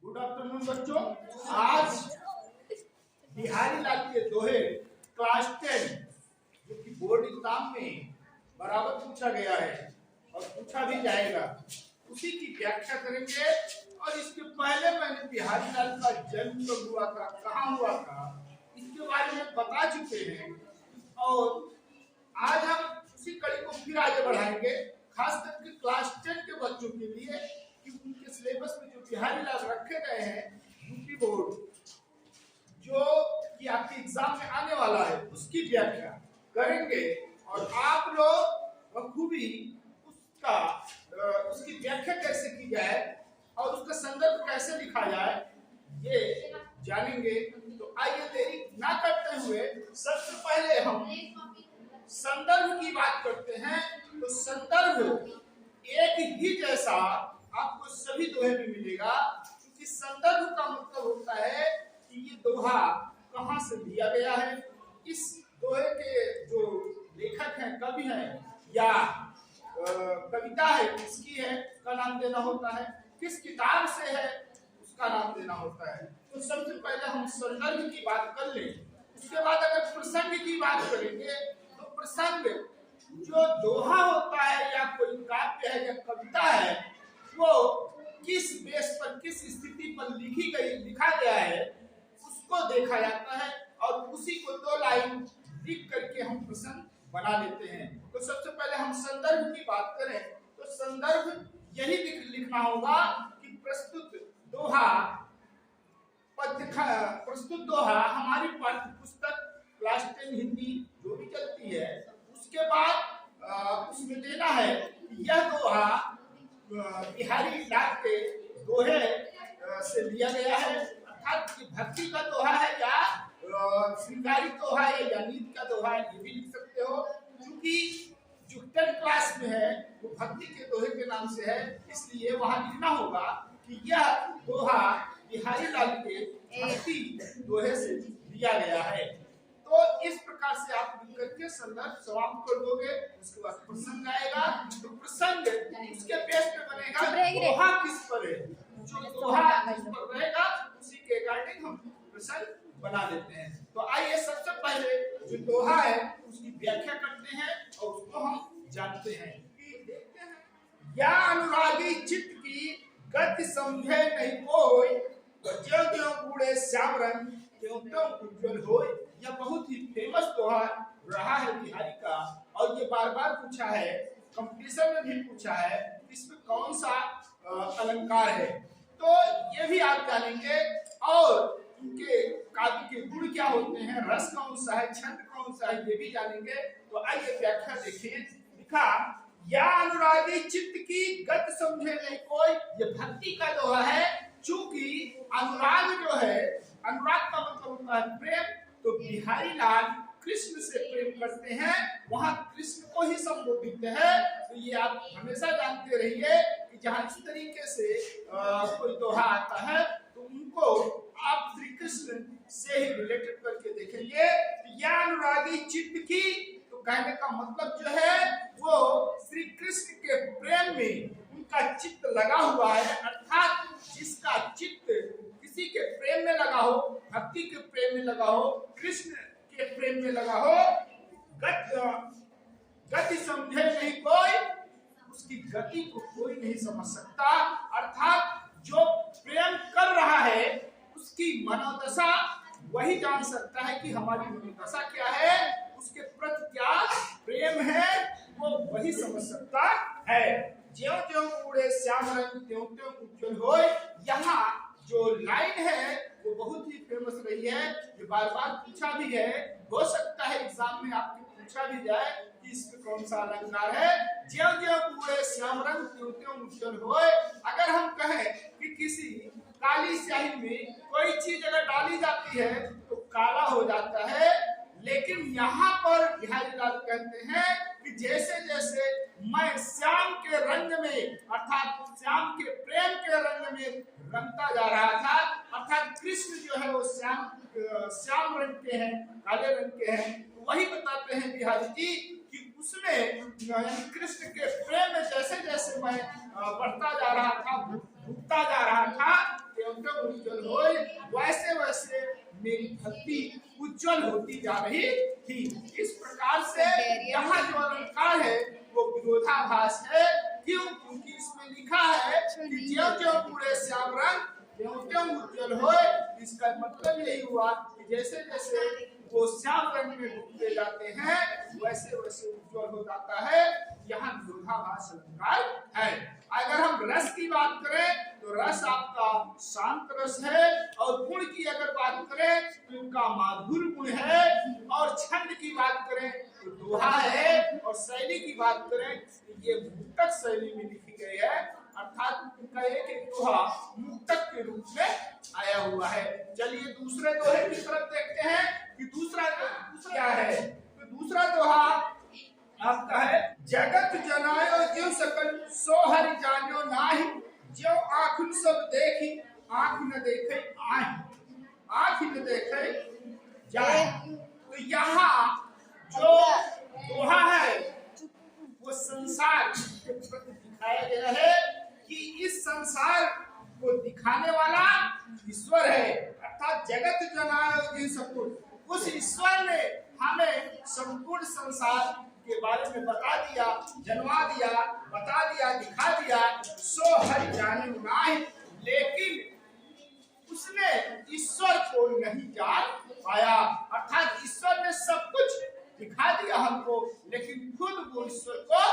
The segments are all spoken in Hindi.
गुड आफ्टरनून बच्चों। आज बिहारी लाल के दोहे क्लास 10 जो कि बोर्ड एग्जाम में बराबर पूछा गया है और पूछा भी जाएगा, उसी की व्याख्या करेंगे। और इसके पहले मैंने बिहारी लाल का जन्म कब हुआ था, कहाँ हुआ था, इसके बारे में बता चुके हैं। और आज हम उसी कड़ी को फिर आगे बढ़ाएंगे, खास करके क्लास 10 के बच्चों के लिए, कि उनके सिलेबस में जो बिहारी लाल रखे गए हैं यूपी बोर्ड जो कि आपके एग्जाम में आने वाला है, उसकी व्याख्या करेंगे। और आप लोग बखूबी उसकी व्याख्या कैसे की जाए और उसका संदर्भ कैसे लिखा जाए ये जानेंगे। तो आइए देरी ना करते हुए सबसे पहले हम संदर्भ की बात करते हैं। तो संदर्भ एक ही जैसा आपको सभी दोहे में मिलेगा, क्योंकि संदर्भ का मतलब होता है कि ये दोहा कहाँ से लिया गया है, इस दोहे के जो लेखक हैं, कवि हैं या कविता है किसकी है उसका नाम देना होता है, किस किताब से है उसका नाम देना होता है। तो सबसे पहले हम संदर्भ की बात कर लें, उसके बाद अगर प्रसंग की बात करेंगे तो प्रसंग जो दोहा होता है या कोई काव्य है या कविता है, वो किस बेस पर, किस स्थिति पर लिखा गया है उसको देखा जाता है और उसी को दो लाइन लिख करके हम प्रसंग बना लेते हैं। तो सबसे पहले हम संदर्भ की बात करें तो संदर्भ यही लिखना होगा कि प्रस्तुत दोहा हमारी पाठ्य पुस्तक क्लास 10 हिंदी जो भी चलती है उसके बाद उसमें देना है कि यह दोहा बिहारी लाल के दोहे से लिया गया है, अर्थात भक्ति का दोहा है या श्रृंगारी दोहा है या नीति का दोहा है, ये भी लिख सकते हो। क्योंकि जो 10 क्लास में है वो भक्ति के दोहे के नाम से है, इसलिए वहां लिखना होगा कि यह दोहा बिहारी लाल के भक्ति दोहे से लिया गया है। तो इस प्रकार से आप लिख करके संदर्भ समाप्त कर दोगे। उसके बाद प्रसंग आएगा, तो प्रसंग उसके बेस पे बनेगा दोहा किस पर है, जो दोहा किस पर रहेगा उसी के अकॉर्डिंग हम प्रसंग बना देते हैं। तो आइए सबसे पहले जो दोहा है उसकी व्याख्या करते हैं और उसको हम जानते हैं कि देखते हैं। या अनुरागी चित्त की गति समझे नहीं कोई, ज्यों ज्यों उड़े श्याम रंग त्यों त्यों उज्जवल होय। यह बहुत ही फेमस दोहा रहा है बिहारी का और ये बार बार पूछा है, कंपटीशन में भी पूछा है इसमें कौन सा अलंकार है, तो ये भी आप जानेंगे। और उनके काव्य के गुण क्या होते हैं, रस कौन सा है, छंद कौन सा है, ये भी जानेंगे। तो आइए व्याख्या देखिए। लिखा, या अनुरागी चित्त की गति समझे नहीं कोई, ये भक्ति का दोहा है। चूंकि अनुराग जो है, अनुराग का मतलब होता है प्रेम, तो बिहारी लाल कृष्ण से प्रेम करते हैं, वहां कृष्ण को ही संबोधित है। तो ये आप हमेशा जानते रहिए कि जहां इस तरीके से कोई दोहा आता है तो उनको आप श्री कृष्ण से ही रिलेटेड करके देखेंगे। या अनुरागी चित्त की, तो कहने का मतलब जो है वो श्री कृष्ण के प्रेम में उनका चित्त लगा हुआ है, अर्थात जिसका चित्त किसी के प्रेम में लगा हो, भक्ति के प्रेम में लगा हो, कृष्ण के प्रेम में लगा हो, गति समझे नहीं कोई, उसकी गति को कोई नहीं समझ सकता। अर्थात जो प्रेम कर रहा है उसकी मनोदशा वही जान सकता है कि हमारी मनोदशा क्या है, उसके प्रति क्या प्रेम है, वो वही समझ सकता है। ज्यों ज्यों उड़े श्याम रंग त्यों त्यों उज्जवल होय, यहाँ जो लाइन है वो बहुत ही फेमस रही है, ये बार बार पूछा भी है, हो सकता है एग्जाम में आपको पूछा भी जाए कि इसमें कौन सा अलंकार है। ज्यों ज्यों उड़े श्याम रंग त्यों त्यों उज्जवल होय, अगर हम कहें कि किसी काली स्याही में कोई चीज अगर डाली जाती है तो काला हो जाता है, लेकिन यहाँ पर बिहारी लाल कहते हैं कि जैसे जैसे मैं श्याम के रंग में, अर्थात श्याम के प्रेम के रंग में रंगता जा रहा था, अर्थात कृष्ण जो है वो श्याम रंग के हैं, काले रंग के हैं, तो वही बताते हैं बिहारी जी कि उसमें कृष्ण के प्रेम में जैसे जैसे मैं बढ़ता जा रहा था, भुगता जा रहा था, त्यों उज्जवल होए, वैसे वैसे मेरी भक्ति उज्जवल होती जा रही थी। इस प्रकार से यहाँ जो अलंकार है वो विरोधाभास है। क्यों? क्योंकि इसमें लिखा है कि ज्यों ज्यों पूरे श्याम रंग त्यों त्यों उज्जवल होए। इसका मतलब यही हुआ कि जैसे जैसे वो श्याम रंग में डूबते जाते हैं वैसे वैसे उज्जवल हो जाता है। यहाँ विरोधाभास अलंकार है। अगर हम रस की बात करें तो रस आपका शांत रस है, और गुण की अगर बात करें तो इनका माधुर्य गुण है, और छंद की बात करें तो दोहा है, और शैली की बात करें तो ये मुक्तक शैली में लिखी गई है। अर्थात इनका एक एक दोहा मुक्तक के रूप में आया हुआ है। चलिए दूसरे दोहे की तरफ देखते हैं कि दूसरा क्या है। तो दूसरा दोहा आपका है, जगत जनायो ज्यों सकल सो हरि जान्यो नाही, ज्यों आँखुन सब देखी आँख न देखे आए, आँख न देखे जाए। तो यहाँ जो दोहा है वो संसार के प्रति दिखाया गया है कि इस संसार को दिखाने वाला ईश्वर है। अर्थात जगत जनायो ज्यों सकल, उस ईश्वर ने हमें संपूर्ण संसार के बारे में बता दिया, जनवा दिया, बता दिया, दिखा दिया। सो हरि जाने नाही, लेकिन उसने ईश्वर को नहीं जान पाया। अर्थात ईश्वर ने सब कुछ दिखा दिया हमको, लेकिन खुद वो ईश्वर को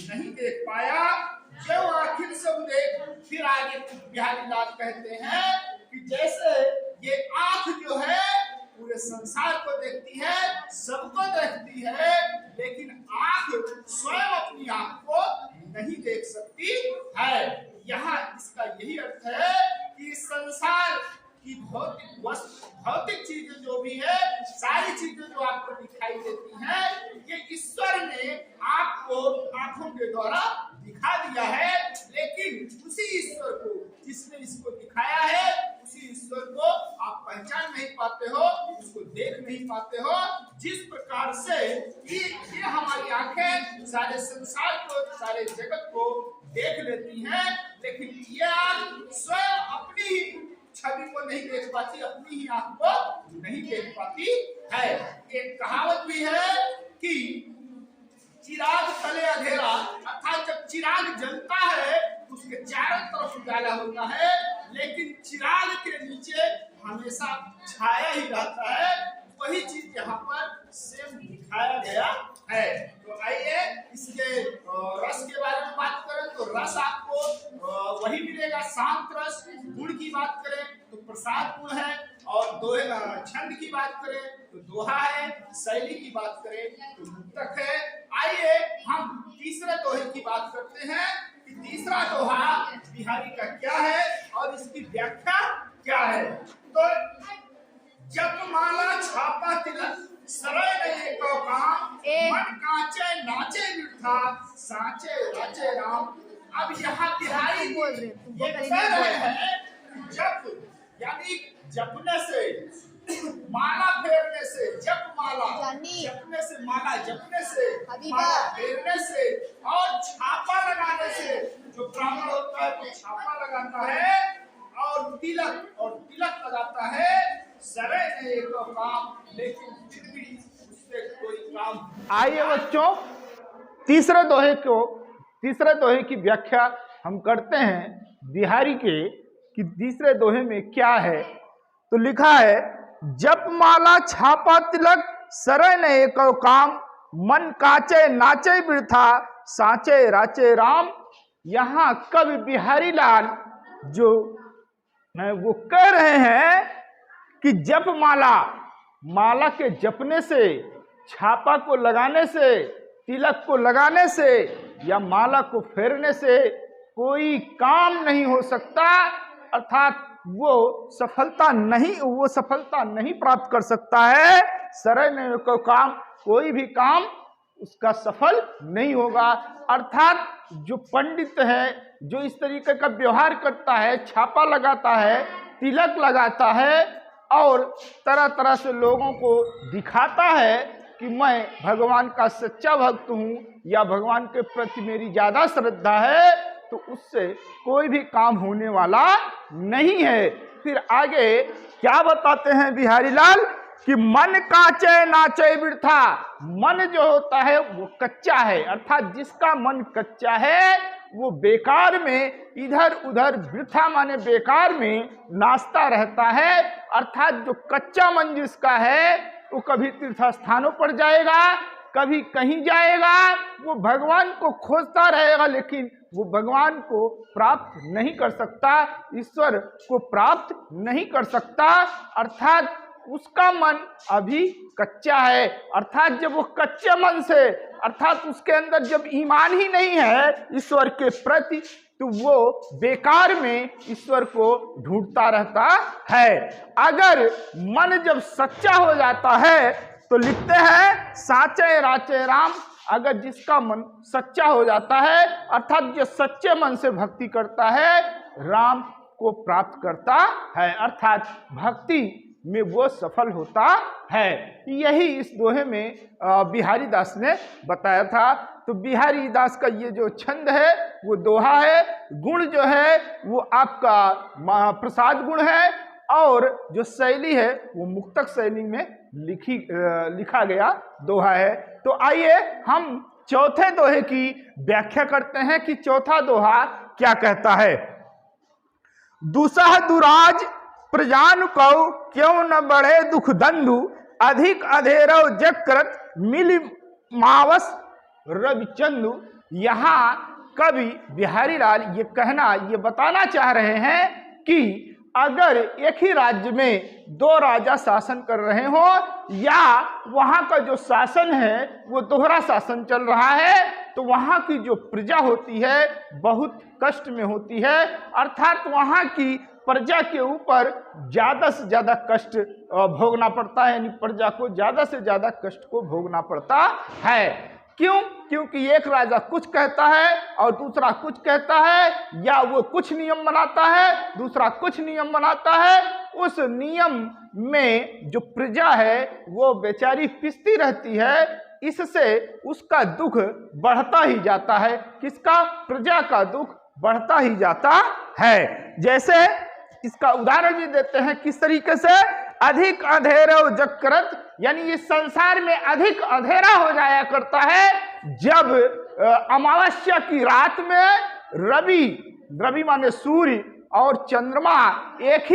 नहीं देख पाया। जो आखिर सब देख, फिर आगे बिहारी लाल कहते हैं कि जैसे ये आंख जो है पूरे संसार को देखती है, सबको देखती है, लेकिन आंख स्वयं अपनी आंख को नहीं देख सकती है। यहाँ इसका यही अर्थ है कि संसार की भौतिक वस्तु, भौतिक चीजें जो भी है, सारी चीजें जो आपको दिखाई देती हैं, ये ईश्वर ने आपको आंखों के द्वारा दिखा दिया है। लेकिन उसी ईश्वर को जिसने इसको दिखाया है, उसी ईश्वर को आप पहचान नहीं पाते हो, उसको देख नहीं पाते हो। जिस प्रकार से ये हमारी आंखें सारे संसार को, सारे जगत को देख लेती हैं, लेकिन ये आंख स्वयं अपनी ही छवि को नहीं देख पाती, अपनी ही आंख को नहीं देख पाती है। एक कहावत भी है कि चिराग तले अंधेरा, अर्थात जब चिराग जलता है उसके चारों तरफ उजाला होता है, लेकिन चिराग के नीचे हमेशा छाया ही रहता है। वही चीज यहाँ पर सेम दिखाया गया है। तो आइए इसके रस के बारे में बात करें तो रस आपको वही मिलेगा, शांत रस। गुण की बात करें तो प्रसाद गुण है, और दोहे छंद की बात करें तो दोहा है, शैली की बात करें तो मुक्तक है। आइए हम तीसरे दोहे की बात करते हैं कि तीसरा दोहा बिहारी का क्या है और इसकी व्याख्या क्या है। तो जप माला छापा तिलक सरय नहीं को काम, मन काचे नाचे मिठा साचे राचे राम। अब यहाँ बिहारी बोल रहे हैं जप यानी जपने से, माला फेरने से, जप माला जपने से, माला जपने से, माला फेरने से, और छापा लगाने से। जो ब्राह्मण होता है वो छापा लगाता है, और तिलक लगाता है। सरय नहीं को काम, लेकिन फिर भी उससे कोई काम। आइए बच्चों, तीसरे दोहे की व्याख्या हम करते हैं बिहारी के कि तीसरे दोहे में क्या है। तो लिखा है, जप माला छापा तिलक सरय नहीं को काम, मन काचे नाचे बिरथा साचे राचे राम। यहाँ कवि बिहारी लाल जो है वो कह रहे हैं कि जप माला के जपने से, छापा को लगाने से, तिलक को लगाने से या माला को फेरने से कोई काम नहीं हो सकता। अर्थात वो सफलता नहीं प्राप्त कर सकता है। सरय नहीं को काम, कोई भी काम उसका सफल नहीं होगा। अर्थात जो पंडित है, जो इस तरीके का व्यवहार करता है, छापा लगाता है, तिलक लगाता है और तरह तरह से लोगों को दिखाता है कि मैं भगवान का सच्चा भक्त हूँ या भगवान के प्रति मेरी ज़्यादा श्रद्धा है, तो उससे कोई भी काम होने वाला नहीं है। फिर आगे क्या बताते हैं बिहारी लाल कि मन काचे नाचे वृथा। मन जो होता है वो कच्चा है, अर्थात जिसका मन कच्चा है वो बेकार में इधर उधर वृथा माने बेकार में नाचता रहता है। अर्थात जो कच्चा मन जिसका है वो कभी तीर्थ स्थानों पर जाएगा, कभी कहीं जाएगा, वो भगवान को खोजता रहेगा, लेकिन वो भगवान को प्राप्त नहीं कर सकता, ईश्वर को प्राप्त नहीं कर सकता। अर्थात उसका मन अभी कच्चा है। अर्थात जब वो कच्चे मन से, अर्थात उसके अंदर जब ईमान ही नहीं है ईश्वर के प्रति, तो वो बेकार में ईश्वर को ढूंढता रहता है। अगर मन जब सच्चा हो जाता है तो लिखते हैं साचे राचे राम। अगर जिसका मन सच्चा हो जाता है, अर्थात जो सच्चे मन से भक्ति करता है, राम को प्राप्त करता है, अर्थात भक्ति में वो सफल होता है। यही इस दोहे में बिहारी दास ने बताया था। तो बिहारी दास का ये जो छंद है वो दोहा है, गुण जो है वो आपका प्रसाद गुण है, और जो शैली है वो मुक्तक शैली में लिखा गया दोहा है। तो आइए हम चौथे दोहे की व्याख्या करते हैं कि चौथा दोहा क्या कहता है। दुसह दुराज प्रजान कौ क्यों न बढ़े दुख दंदु, अधिक अधेरव जक्रत मिली मावस रविचंदु। यहाँ कवि बिहारी लाल ये बताना चाह रहे हैं कि अगर एक ही राज्य में दो राजा शासन कर रहे हो, या वहां का जो शासन है वो दोहरा शासन चल रहा है, तो वहां की जो प्रजा होती है बहुत कष्ट में होती है। अर्थात वहां की प्रजा के ऊपर ज्यादा से ज्यादा कष्ट भोगना पड़ता है, यानी प्रजा को ज्यादा से ज्यादा कष्ट को भोगना पड़ता है। क्यों? क्योंकि एक राजा कुछ कहता है और दूसरा कुछ कहता है, या वो कुछ नियम बनाता है, दूसरा कुछ नियम बनाता है। उस नियम में जो प्रजा है वो बेचारी पिसती रहती है, इससे उसका दुख बढ़ता ही जाता है। किसका? प्रजा का दुख बढ़ता ही जाता है। जैसे इसका उदाहरण भी देते हैं किस तरीके से, अधिक अंधेरा जक्रत, यानी इस संसार में अधिक अंधेरा हो जाया करता है जब अमावस्या की रात में रवि माने सूर्य और चंद्रमा एक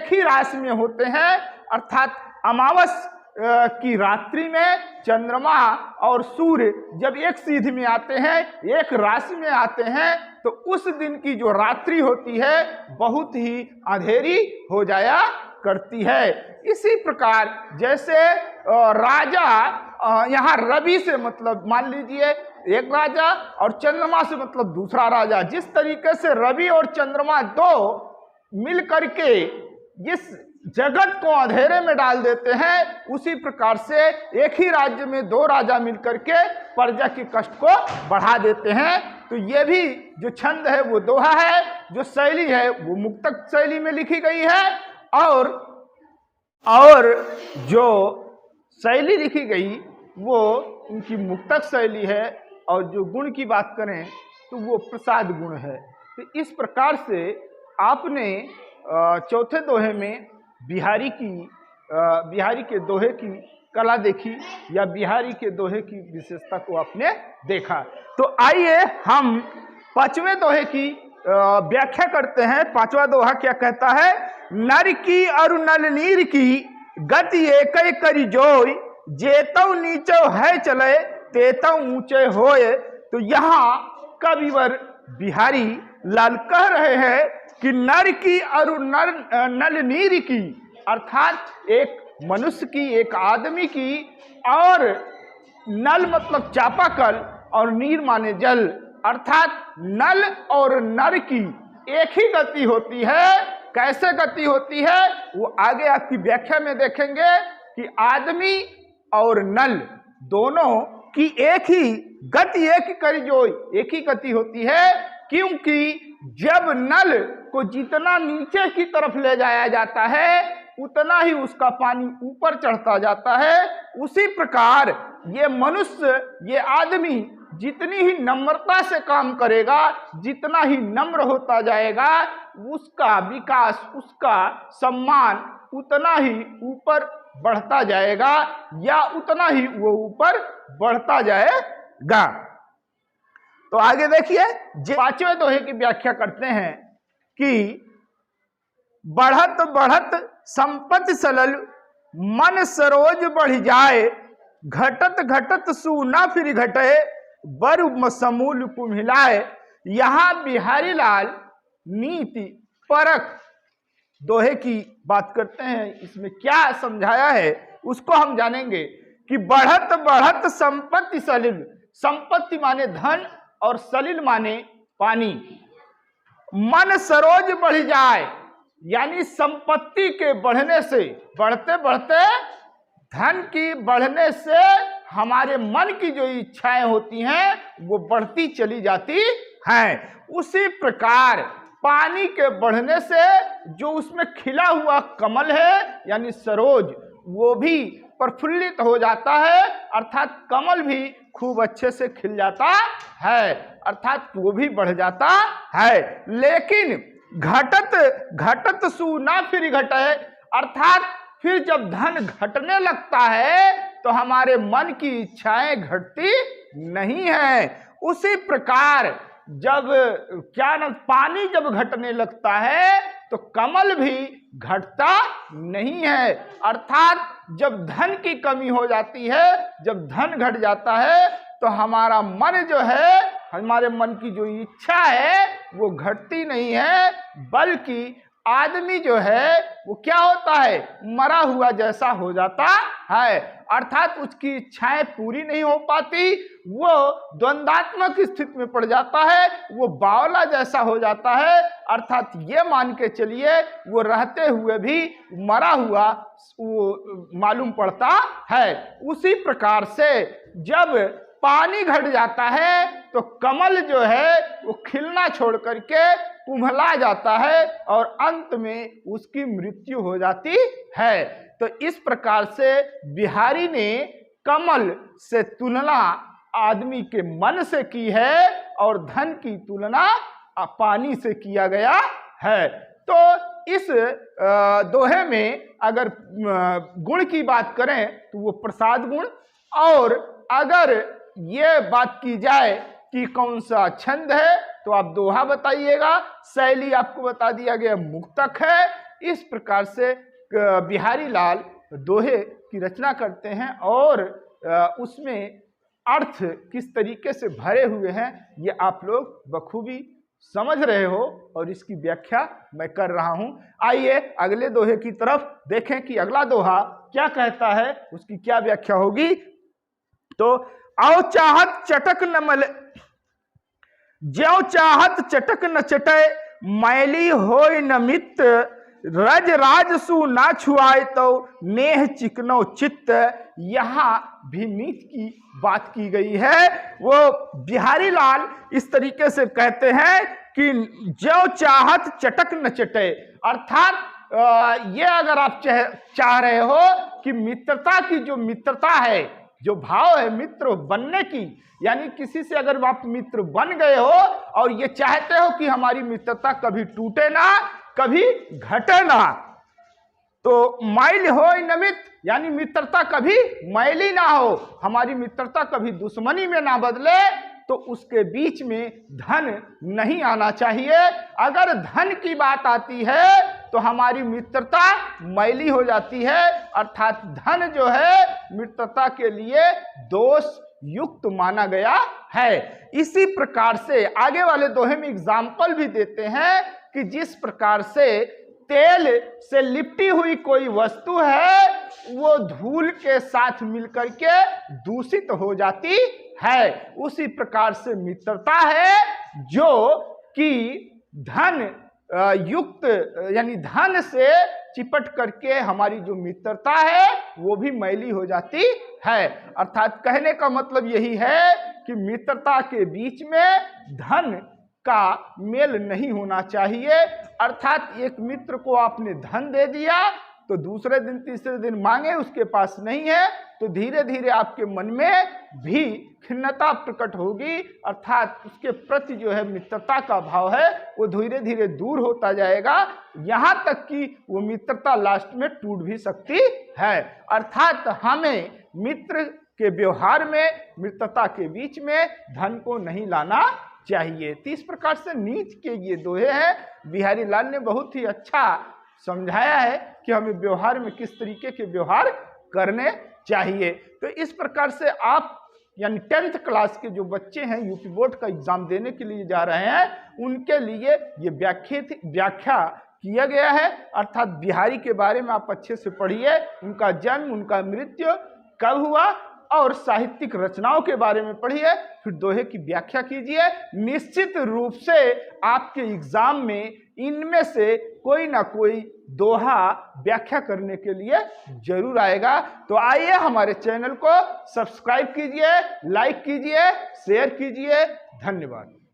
ही राशि में होते हैं। अर्थात अमावस की रात्रि में चंद्रमा और सूर्य जब एक सीध में आते हैं, एक राशि में आते हैं, तो उस दिन की जो रात्रि होती है बहुत ही अंधेरी हो जाया करती है। इसी प्रकार जैसे राजा, यहाँ रवि से मतलब मान लीजिए एक राजा और चंद्रमा से मतलब दूसरा राजा, जिस तरीके से रवि और चंद्रमा दो मिल करके इस जगत को अंधेरे में डाल देते हैं, उसी प्रकार से एक ही राज्य में दो राजा मिलकर के प्रजा के कष्ट को बढ़ा देते हैं। तो ये भी जो छंद है वो दोहा है, जो शैली है वो मुक्तक शैली में लिखी गई है, और जो शैली लिखी गई वो उनकी मुक्तक शैली है, और जो गुण की बात करें तो वो प्रसाद गुण है। तो इस प्रकार से आपने चौथे दोहे में बिहारी के दोहे की कला देखी, या बिहारी के दोहे की विशेषता को आपने देखा। तो आइए हम पांचवें दोहे की व्याख्या करते हैं। पांचवा दोहा क्या कहता है। नर की और नल नीर की गति एक करी जोय, जेतौ नीचे है चले तेतौ ऊंचे होए। तो यहाँ कविवर बिहारी लाल कह रहे हैं कि नर की और नल नीर की, अर्थात एक मनुष्य की, एक आदमी की, और नल मतलब चापाकल और नीर माने जल, अर्थात नल और नर की एक ही गति होती है। कैसे गति होती है वो आगे आपकी व्याख्या में देखेंगे कि आदमी और नल दोनों की एक ही गति, एक करी जो एक ही गति होती है। क्योंकि जब नल को जितना नीचे की तरफ ले जाया जाता है उतना ही उसका पानी ऊपर चढ़ता जाता है। उसी प्रकार ये मनुष्य, ये आदमी जितनी ही नम्रता से काम करेगा, जितना ही नम्र होता जाएगा, उसका विकास, उसका सम्मान उतना ही ऊपर बढ़ता जाएगा या उतना ही वो ऊपर बढ़ता जाएगा। तो आगे देखिए, पांचवें दोहे की व्याख्या करते हैं कि बढ़त बढ़त संपत्ति सलल मन सरोज बढ़ जाए, घटत घटत सु ना फिर घटे बर समूल कुम्हिलाए। यहां बिहारी लाल नीति परक दोहे की बात करते हैं। इसमें क्या समझाया है उसको हम जानेंगे कि बढ़त बढ़त संपत्ति सलिल, संपत्ति माने धन और सलिल माने पानी। मन सरोज बढ़ जाए यानी संपत्ति के बढ़ने से, बढ़ते बढ़ते धन की बढ़ने से हमारे मन की जो इच्छाएं होती हैं वो बढ़ती चली जाती हैं। उसी प्रकार पानी के बढ़ने से जो उसमें खिला हुआ कमल है यानी सरोज, वो भी प्रफुल्लित हो जाता है, अर्थात कमल भी खूब अच्छे से खिल जाता है, अर्थात वो भी बढ़ जाता है। लेकिन घटत घटत सु ना फिर घटे, अर्थात फिर जब धन घटने लगता है तो हमारे मन की इच्छाएं घटती नहीं है। उसी प्रकार जब क्या न पानी जब घटने लगता है तो कमल भी घटता नहीं है, अर्थात जब धन की कमी हो जाती है, जब धन घट जाता है तो हमारा मन जो है, हमारे मन की जो इच्छा है वो घटती नहीं है, बल्कि आदमी जो है वो क्या होता है, मरा हुआ जैसा हो जाता है, अर्थात उसकी इच्छाएं पूरी नहीं हो पाती, वो द्वंद्वात्मक स्थिति में पड़ जाता है, वो बावला जैसा हो जाता है, अर्थात ये मान के चलिए वो रहते हुए भी मरा हुआ वो मालूम पड़ता है। उसी प्रकार से जब पानी घट जाता है तो कमल जो है वो खिलना छोड़ करके कुम्हला जाता है और अंत में उसकी मृत्यु हो जाती है। तो इस प्रकार से बिहारी ने कमल से तुलना आदमी के मन से की है और धन की तुलना पानी से किया गया है। तो इस दोहे में अगर गुण की बात करें तो वो प्रसाद गुण, और अगर ये बात की जाए कि कौन सा छंद है तो आप दोहा बताइएगा, शैली आपको बता दिया गया मुक्तक है। इस प्रकार से बिहारी लाल दोहे की रचना करते हैं और उसमें अर्थ किस तरीके से भरे हुए हैं ये आप लोग बखूबी समझ रहे हो और इसकी व्याख्या मैं कर रहा हूं। आइए अगले दोहे की तरफ देखें कि अगला दोहा क्या कहता है, उसकी क्या व्याख्या होगी। तो आओ चाहत चटक न मल, ज्यों चाहत चटक न चटे, मैली होय न मित्त, रज राजसु ना छुआए तो नेह चिकनो चित्त। यहाँ भी मीत की बात की गई है। वो बिहारी लाल इस तरीके से कहते हैं कि ज्यों चाहत चटक न चटे, अर्थात ये अगर आप चाह रहे हो कि मित्रता की जो मित्रता है, जो भाव है मित्र बनने की, यानी किसी से अगर आप मित्र बन गए हो और ये चाहते हो कि हमारी मित्रता कभी टूटे ना, कभी घटे ना, तो मैल हो नमित यानी मित्रता कभी मैली ना हो, हमारी मित्रता कभी दुश्मनी में ना बदले, तो उसके बीच में धन नहीं आना चाहिए। अगर धन की बात आती है तो हमारी मित्रता मैली हो जाती है, अर्थात धन जो है मित्रता के लिए दोष युक्त माना गया है। इसी प्रकार से आगे वाले दोहे में एग्जाम्पल भी देते हैं कि जिस प्रकार से तेल से लिपटी हुई कोई वस्तु है वो धूल के साथ मिलकर के दूषित हो जाती है, उसी प्रकार से मित्रता है जो कि धन युक्त यानी धन से चिपट करके हमारी जो मित्रता है वो भी मैली हो जाती है। अर्थात कहने का मतलब यही है कि मित्रता के बीच में धन का मेल नहीं होना चाहिए। अर्थात एक मित्र को आपने धन दे दिया तो दूसरे दिन तीसरे दिन मांगे, उसके पास नहीं है, तो धीरे धीरे आपके मन में भी खिन्नता प्रकट होगी, अर्थात उसके प्रति जो है मित्रता का भाव है वो धीरे धीरे दूर होता जाएगा, यहाँ तक कि वो मित्रता लास्ट में टूट भी सकती है। अर्थात हमें मित्र के व्यवहार में, मित्रता के बीच में धन को नहीं लाना चाहिए। तो इस प्रकार से नीच के ये दोहे हैं। बिहारी लाल ने बहुत ही अच्छा समझाया है कि हमें व्यवहार में किस तरीके के व्यवहार करने चाहिए। तो इस प्रकार से आप यानी 10th क्लास के जो बच्चे हैं यूपी बोर्ड का एग्जाम देने के लिए जा रहे हैं, उनके लिए ये व्याख्या किया गया है। अर्थात बिहारी के बारे में आप अच्छे से पढ़िए, उनका जन्म, उनका मृत्यु कब हुआ, और साहित्यिक रचनाओं के बारे में पढ़िए, फिर दोहे की व्याख्या कीजिए। निश्चित रूप से आपके एग्जाम में इनमें से कोई ना कोई दोहा व्याख्या करने के लिए जरूर आएगा। तो आइए हमारे चैनल को सब्सक्राइब कीजिए, लाइक कीजिए, शेयर कीजिए। धन्यवाद।